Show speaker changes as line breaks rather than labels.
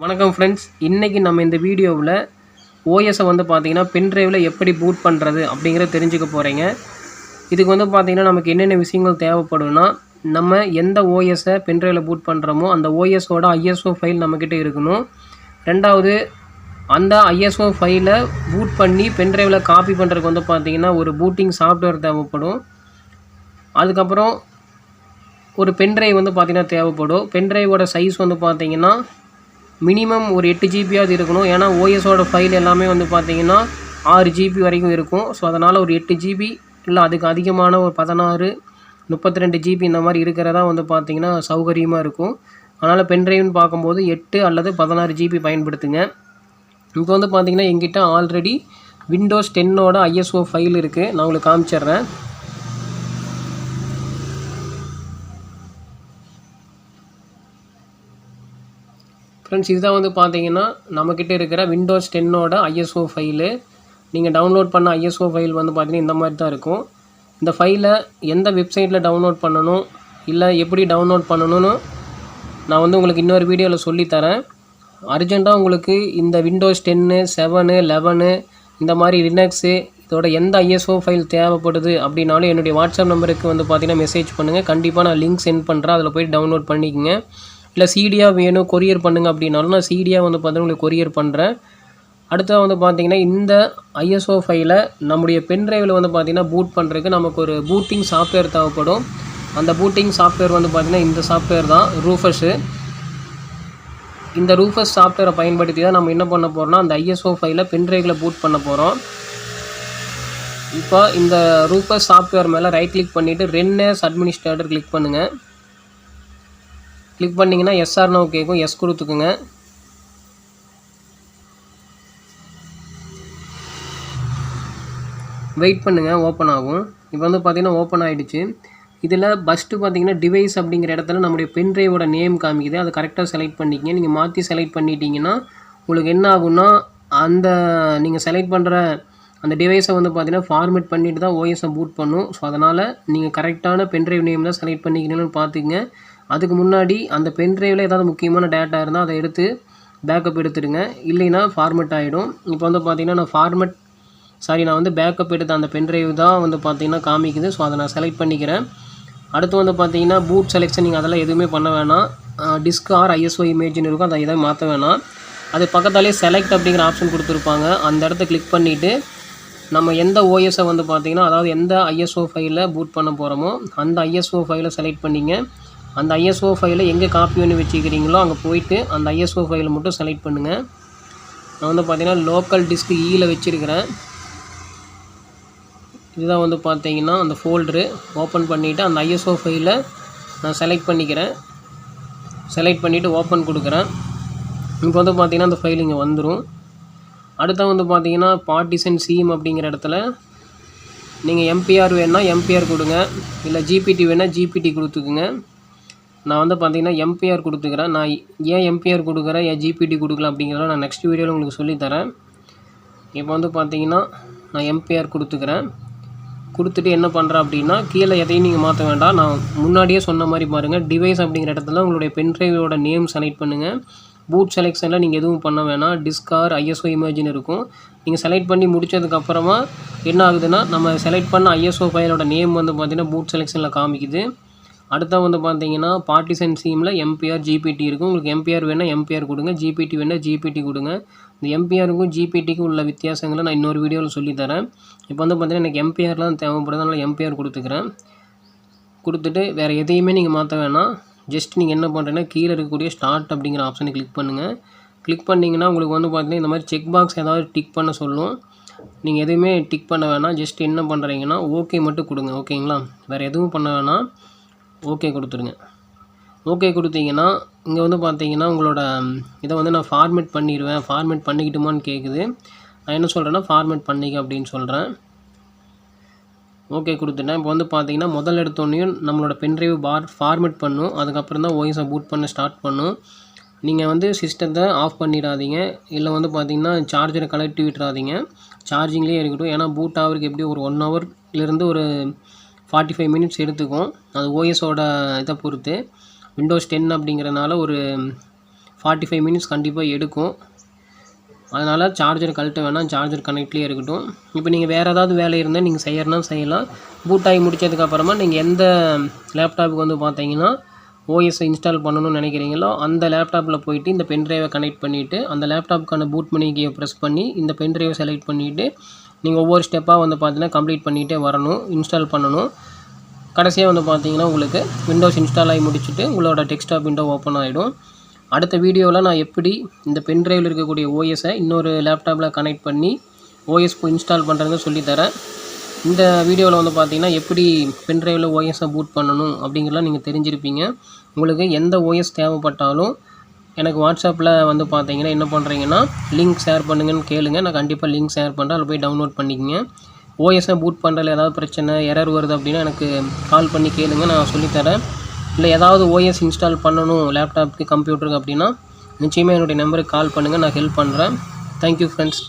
வணக்கம் ஃப்ரெண்ட்ஸ், இன்றைக்கி நம்ம இந்த வீடியோவில் ஓஎஸை வந்து பார்த்திங்கன்னா பென்ட்ரைவில் எப்படி பூட் பண்ணுறது அப்படிங்கிறத தெரிஞ்சுக்க போகிறீங்க. இதுக்கு வந்து பார்த்திங்கன்னா நமக்கு என்னென்ன விஷயங்கள் தேவைப்படும்னா, நம்ம எந்த ஓஎஸை பென்ட்ரைவில் பூட் பண்ணுறோமோ அந்த ஓஎஸோட ஐஎஸ்ஓ ஃபைல் நம்மக்கிட்ட இருக்கணும். ரெண்டாவது, அந்த ஐஎஸ்ஓ ஃபைலை பூட் பண்ணி பென்ட்ரைவில் காப்பி பண்ணுறதுக்கு வந்து பார்த்திங்கன்னா ஒரு பூட்டிங் சாஃப்ட்வேர் தேவைப்படும். அதுக்கப்புறம் ஒரு பென்ட்ரைவ் வந்து பார்த்திங்கன்னா தேவைப்படும். பென்ட்ரைவோட சைஸ் வந்து பார்த்திங்கன்னா மினிமம் ஒரு 8 ஜிபியாவது இருக்கணும். ஏன்னா ஓஎஸோட ஃபைல் எல்லாமே வந்து பார்த்திங்கன்னா 6 ஜிபி வரைக்கும் இருக்கும். ஸோ அதனால் ஒரு 8 ஜிபி இல்லை அதுக்கு அதிகமான ஒரு 16, 32 ஜிபி இந்த மாதிரி இருக்கிறதா வந்து பார்த்திங்கன்னா சௌகரியமாக இருக்கும். அதனால் பென்ட்ரைவ்னு பார்க்கும்போது 8 அல்லது 16 ஜிபி பயன்படுத்துங்க. இப்போ வந்து பார்த்திங்கன்னா எங்கிட்ட ஆல்ரெடி விண்டோஸ் 10ஓட ஐஎஸ்ஓ ஃபைல் இருக்குது. நான் உங்களுக்கு காமிச்சிட்றேன். ஃப்ரெண்ட்ஸ், இதுதான் வந்து பார்த்தீங்கன்னா நம்மக்கிட்ட இருக்கிற விண்டோஸ் 10ஓட ஐஎஸ்ஓ ஃபைலு. நீங்கள் டவுன்லோட் பண்ண ஐஎஸ்ஓ ஃபைல் வந்து பார்த்தீங்கன்னா இந்த மாதிரி தான் இருக்கும். இந்த ஃபைலை எந்த வெப்சைட்டில் டவுன்லோட் பண்ணணும், இல்லை எப்படி டவுன்லோட் பண்ணணும்னு நான் வந்து உங்களுக்கு இன்னொரு வீடியோவில் சொல்லித்தரேன். அர்ஜெண்ட்டாக உங்களுக்கு இந்த விண்டோஸ் 10, 7, 11 இந்த மாதிரி லினக்ஸு இதோட எந்த ஐஎஸ்ஓ ஃபைல் தேவைப்படுது அப்படின்னாலும் என்னுடைய வாட்ஸ்அப் நம்பருக்கு வந்து பார்த்தீங்கன்னா மெசேஜ் பண்ணுங்கள். கண்டிப்பாக நான் லிங்க் சென்ட் பண்ணுறேன். அதில் போய் டவுன்லோட் பண்ணிக்கோங்க. இல்லை சிடியாக வேணும் கொரியர் பண்ணுங்கள் அப்படின்னாலும் நான் சிடியாக வந்து பார்த்தீங்கன்னா உங்களுக்கு கொரியர் பண்ணுறேன். அடுத்தது வந்து பார்த்திங்கன்னா இந்த ஐஎஸ்ஓ ஃபைலை நம்முடைய பென்ட்ரைவில் வந்து பார்த்திங்கன்னா பூட் பண்ணுறதுக்கு நமக்கு ஒரு பூட்டிங் சாஃப்ட்வேர் தேவைப்படும். அந்த பூட்டிங் சாஃப்ட்வேர் வந்து பார்த்திங்கன்னா இந்த சாஃப்ட்வேர் தான், ரூஃபஸு. இந்த ரூஃபஸ் சாஃப்ட்வேரை பயன்படுத்தி தான் நம்ம என்ன பண்ண போகிறோம்னா அந்த ஐஎஸ்ஓ ஃபைலை பென்ட்ரைவில் பூட் பண்ண போகிறோம். இப்போ இந்த ரூஃபஸ் சாஃப்ட்வேர் மேலே ரைட் கிளிக் பண்ணிவிட்டு ரன் as அட்மினிஸ்ட்ரேட்டர் கிளிக் பண்ணுங்கள். கிளிக் பண்ணிங்கன்னா எஸ்ஆர் நோ கேட்கும், எஸ் கொடுத்துக்குங்க. வெயிட் பண்ணுங்கள், ஓப்பன் ஆகும். இப்போ வந்து பார்த்திங்கன்னா ஓப்பன் ஆகிடுச்சு. இதில் ஃபஸ்ட்டு பார்த்திங்கன்னா டிவைஸ் அப்படிங்கிற இடத்துல நம்முடைய பென்ட்ரைவோட நேம் காமிக்குது. அதை கரெக்டாக செலக்ட் பண்ணிக்கங்க. நீங்கள் மாற்றி செலக்ட் பண்ணிட்டீங்கன்னா உங்களுக்கு என்ன ஆகும்னா அந்த நீங்கள் செலக்ட் பண்ணுற அந்த டிவைஸை வந்து பார்த்திங்கன்னா ஃபார்மேட் பண்ணிவிட்டு தான் ஓஎஸை பூட் பண்ணும். ஸோ அதனால் நீங்கள் கரெக்டான பென்ட்ரைவ் நேம் தான் செலக்ட் பண்ணிக்கணும்னு பார்த்துக்குங்க. அதுக்கு முன்னாடி அந்த பென்ட்ரைவில் ஏதாவது முக்கியமான டேட்டா இருந்தால் அதை எடுத்து பேக்கப் எடுத்துடுங்க, இல்லைன்னா ஃபார்மெட் ஆகிடும். இப்போ வந்து பார்த்திங்கன்னா நான் வந்து பேக்கப் எடுத்த அந்த பென்ட்ரைவ் தான் வந்து பார்த்திங்கன்னா காமிக்குது. ஸோ அதை நான் செலக்ட் பண்ணிக்கிறேன். அடுத்து வந்து பார்த்திங்கன்னா பூட் செலெக்ஷன் நீங்கள் அதெல்லாம் எதுவுமே பண்ண வேணாம். டிஸ்க் ஆர் ஐஎஸ்ஓ இமேஜ்னு இருக்கும், அதை எதாவது மாற்ற வேணாம். அது பக்கத்தாலே செலக்ட் அப்படிங்கிற ஆப்ஷன் கொடுத்துருப்பாங்க. அந்த இடத்த கிளிக் பண்ணிவிட்டு நம்ம எந்த ஓஎஸை வந்து பார்த்திங்கன்னா அதாவது எந்த ஐஎஸ்ஓ ஃபைலில் பூட் பண்ண போகிறோமோ அந்த ஐஎஸ்ஓ ஃபைலை செலக்ட் பண்ணிங்க. அந்த ஐஎஸ்ஓ ஃபைலை எங்கே காப்பி பண்ணி வச்சுக்கிறீங்களோ அங்கே போயிட்டு அந்த ஐஎஸ்ஓ ஃபைலை மட்டும் செலக்ட் பண்ணுங்கள். நான் வந்து பார்த்திங்கன்னா லோக்கல் டிஸ்க் ஈயில் வச்சுருக்கிறேன். இதுதான் வந்து பார்த்திங்கன்னா அந்த ஃபோல்டரு. ஓப்பன் பண்ணிவிட்டு அந்த ஐஎஸ்ஓ ஃபைலை நான் செலக்ட் பண்ணிக்கிறேன். செலக்ட் பண்ணிவிட்டு ஓப்பன் கொடுக்குறேன். இப்போ வந்து பார்த்திங்கன்னா அந்த ஃபைல் இங்கே வந்துடும். அடுத்த வந்து பார்த்திங்கன்னா பார்ட்டிஷன் சீம் அப்படிங்கிற இடத்துல நீங்கள் எம்பிஆர் வேணுன்னா எம்பிஆர் கொடுங்க, இல்லை ஜிபிடி வேணால் ஜிபிடி கொடுத்துக்குங்க. நான் வந்து பார்த்திங்கன்னா எம்பிஆர் கொடுத்துக்கிறேன். நான் ஏன் எம்பிஆர் கொடுக்குறேன், ஏன் ஜிபிடி கொடுக்கலாம் அப்படிங்கிறத நான் நெக்ஸ்ட் வீடியோவில் உங்களுக்கு சொல்லித்தரேன். இப்போ வந்து பார்த்திங்கன்னா நான் எம்பிஆர் கொடுத்துக்கிறேன். கொடுத்துட்டு என்ன பண்ணுறேன் அப்படின்னா கீழே எதையும் நீங்கள் மாற்ற வேண்டாம். நான் முன்னாடியே சொன்ன மாதிரி பாருங்கள், டிவைஸ் அப்படிங்கிற இடத்துல உங்களுடைய பென்ட்ரைவோட நேம் செலக்ட் பண்ணுங்கள். பூட் செலெக்ஷனில் நீங்கள் எதுவும் பண்ண வேணாம். டிஸ்க் ஆர் ஐஎஸ்ஓ இமேஜ்னு இருக்கும். நீங்கள் செலக்ட் பண்ணி முடித்ததுக்கப்புறமா என்ன ஆகுதுன்னா நம்ம செலக்ட் பண்ண ஐஎஸ்ஓ ஃபைலோட நேம் வந்து பார்த்திங்கன்னா பூட் செலெக்ஷனில் காமிக்குது. அடுத்த வந்து பார்த்திங்கன்னா பார்ட்டிஷன் சீமில் எம்பிஆர் ஜிபிடி இருக்கும். உங்களுக்கு எம்பிஆர் வேணால் எம்பிஆர் கொடுங்க, ஜிபிடி வேணால் ஜிபிடி கொடுங்க. இந்த எம்பிஆருக்கும் ஜிபிடிக்கும் உள்ள வித்தியாசங்களை நான் இன்னொரு வீடியோவில் சொல்லித்தரேன். இப்போ வந்து பார்த்திங்கன்னா எனக்கு எம்பிஆர்லாம் தேவைப்படுது, அதனால் எம்பிஆர் கொடுத்துக்கிறேன். கொடுத்துட்டு வேறு எதையுமே நீங்கள் மாற்ற வேணாம். ஜஸ்ட் நீங்கள் என்ன பண்ணுறீங்கன்னா கீழே இருக்கக்கூடிய ஸ்டார்ட் அப்படிங்கிற ஆப்ஷனை கிளிக் பண்ணுங்கள். கிளிக் பண்ணிங்கன்னா உங்களுக்கு வந்து பார்த்திங்கன்னா இந்த மாதிரி செக் பாக்ஸ் ஏதாவது டிக் பண்ண சொல்லும். நீங்கள் எதுவுமே டிக் பண்ண வேணாம். ஜஸ்ட் என்ன பண்ணுறீங்கன்னா ஓகே மட்டும் கொடுங்க. ஓகேங்களா, வேறு எதுவும் பண்ண வேணாம். ஓகே கொடுத்துருங்க. ஓகே கொடுத்தீங்கன்னா இங்கே வந்து பார்த்தீங்கன்னா உங்களோட இதை வந்து நான் ஃபார்மேட் பண்ணிடுவேன். ஃபார்மேட் பண்ணிக்கிட்டுமான்னு கேட்குது. நான் என்ன சொல்கிறேன்னா ஃபார்மேட் பண்ணிக்க அப்படின்னு சொல்கிறேன். ஓகே கொடுத்துட்டேன். இப்போ வந்து பார்த்தீங்கன்னா முதல் எடுத்தோடனையும் நம்மளோட பென்ட்ரைவ் ஃபார்மேட் பண்ணும். அதுக்கப்புறம் தான் ஓஎஸை பூட் பண்ண ஸ்டார்ட் பண்ணும். நீங்கள் வந்து சிஸ்டத்தை ஆஃப் பண்ணிடாதீங்க, இல்லை வந்து பார்த்திங்கன்னா சார்ஜரை கலட்டி விட்டுறாதீங்க. சார்ஜிங்லேயே இருக்கட்டும். ஏன்னா பூட் ஆகிறதுக்கு எப்படி ஒரு 1 ஹவர்லேருந்து ஒரு 45 மினிட்ஸ் எடுத்துக்கும். அது ஓஎஸோட இதை பொறுத்து. விண்டோஸ் 10 அப்படிங்கிறனால ஒரு 45 மினிட்ஸ் கண்டிப்பாக எடுக்கும். அதனால் சார்ஜர் கழட்ட வேணாம், சார்ஜர் கனெக்ட்லேயே இருக்கட்டும். இப்போ நீங்கள் வேறு ஏதாவது வேலை இருந்தால் நீங்கள் செய்யறதுனா செய்யலாம். பூட் ஆகி முடித்ததுக்கப்புறமா நீங்கள் எந்த லேப்டாப்புக்கு வந்து பார்த்தீங்கன்னா ஓஎஸ்ஸை இன்ஸ்டால் பண்ணணும்னு நினைக்கிறீங்களோ அந்த லேப்டாப்பில் போயிட்டு இந்த பென்ட்ரைவை கனெக்ட் பண்ணிவிட்டு அந்த லேப்டாப்புக்கான பூட் மணி கீயை ப்ரெஸ் பண்ணி இந்த பென்ட்ரைவை செலக்ட் பண்ணிவிட்டு நீங்கள் ஒவ்வொரு ஸ்டெப்பாக வந்து பார்த்தீங்கன்னா கம்ப்ளீட் பண்ணிகிட்டே வரணும், இன்ஸ்டால் பண்ணணும். கடைசியாக வந்து பார்த்தீங்கன்னா உங்களுக்கு விண்டோஸ் இன்ஸ்டால் ஆகி முடிச்சுட்டு உங்களோட டெஸ்க்டாப் விண்டோ ஓப்பன் ஆகிடும். அடுத்த வீடியோவில் நான் எப்படி இந்த பென்ட்ரைவில் இருக்கக்கூடிய ஓஎஸை இன்னொரு லேப்டாப்பில் கனெக்ட் பண்ணி ஓஎஸ் இன்ஸ்டால் பண்ணுறதுன்னு சொல்லித்தரேன். இந்த வீடியோவில் வந்து பார்த்தீங்கன்னா எப்படி பென்ட்ரைவில் ஓஎஸை பூட் பண்ணணும் அப்படிங்கிறலாம் நீங்கள் தெரிஞ்சிருப்பீங்க. உங்களுக்கு எந்த ஓஎஸ் தேவைப்பட்டாலும் எனக்கு வாட்ஸ்அப்பில் வந்து பார்த்தீங்கன்னா என்ன பண்ணுறீங்கன்னா லிங்க் ஷேர் பண்ணுங்கன்னு கேளுங்க. நான் கண்டிப்பாக லிங்க் ஷேர் பண்ணுறேன், அதில் போய் டவுன்லோட் பண்ணிக்கங்க. ஓஎஸ்ஸை பூட் பண்ணுறதுல ஏதாவது பிரச்சனை எரர் வருது அப்படின்னா எனக்கு கால் பண்ணி கேளுங்க, நான் சொல்லித்தரேன். இல்லை ஏதாவது ஓஎஸ் இன்ஸ்டால் பண்ணணும் லேப்டாப்புக்கு கம்ப்யூட்டருக்கு அப்படின்னா நிச்சயமாக என்னுடைய நம்பருக்கு கால் பண்ணுங்கள், நான் ஹெல்ப் பண்ணுறேன். Thank you friends.